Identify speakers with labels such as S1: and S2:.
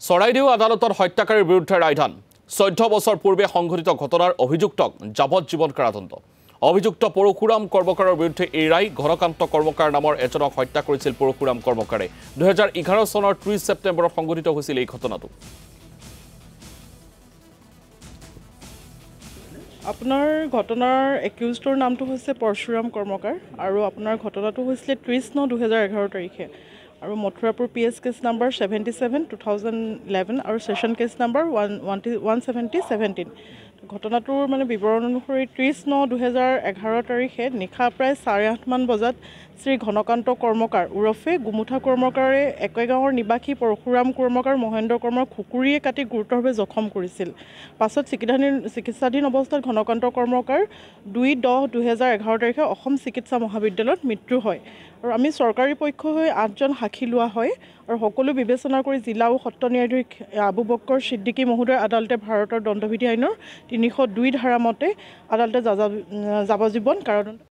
S1: চৰাইদেউ আদালতৰ হত্যাকাৰীৰ বিৰুদ্ধে ৰায়দান 14 বছৰ পূৰ্বে সংঘটিত ঘটনাৰ অভিযুক্তক যাৱজ্জীৱন কাৰাদণ্ড অভিযুক্ত পৰশুৰাম কৰ্মকাৰৰ বিৰুদ্ধে এই ৰায় ঘনকান্ত কৰ্মকাৰ নামৰ এজনক হত্যা কৰিছিল পৰশুৰাম কৰ্মকাৰে 2011 চনৰ 30 ছেপ্টেম্বৰত সংঘটিত হৈছিল এই ঘটনাটো
S2: আপোনাৰ ঘটনাৰ একিউজডৰ নামটো হৈছে পৰশুৰাম কৰ্মকাৰ আৰু আপোনাৰ ঘটনাটো হৈছিল 30/9/2011 তাৰিখে আৰু মথুৰাপুৰ পিএছ কেছ নাম্বাৰ 77/2011 আৰু সেশন কেছ নাম্বাৰ 170/17 ঘটনাটোৰ মানে বিৱৰণ অনুসৰি 30/9/2011 তাৰিখে নিশা প্ৰায় 8:30 মান বজাত শ্ৰী ঘনকান্ত কৰ্মকাৰ উৰফে গুমুঠা কৰ্মকাৰে একেগাঁৱৰ নিবাসী পৰশুৰাম কৰ্মকাৰ মহেন্দ্ৰ কৰ্মৰ খুকুৰিয়ে কাটি গুৰুতৰভাৱে জখম কৰিছিল পাছত চিকিৎসাধীন অৱস্থাত ঘনকান্ত কৰ্মকাৰ 2/10/2011 তাৰিখে অসম চিকিৎসা মহাবিদ্যালয়ত মৃত্যু হয় আৰু আমি চৰকাৰী পক্ষ হৈ 8জন সাক্ষী লোৱা হয় আৰু সকলো বিবেচনা কৰি জিলা আৰু সত্ৰ ন্যায়াধীশ আবু বক্কৰ সিদ্দিকী মহোদয় আদালতে ভাৰতৰ দণ্ডবিধি আইনৰ 302 ধাৰা মতে আদালতে যাৱজ্জীৱন কাৰাদণ্ড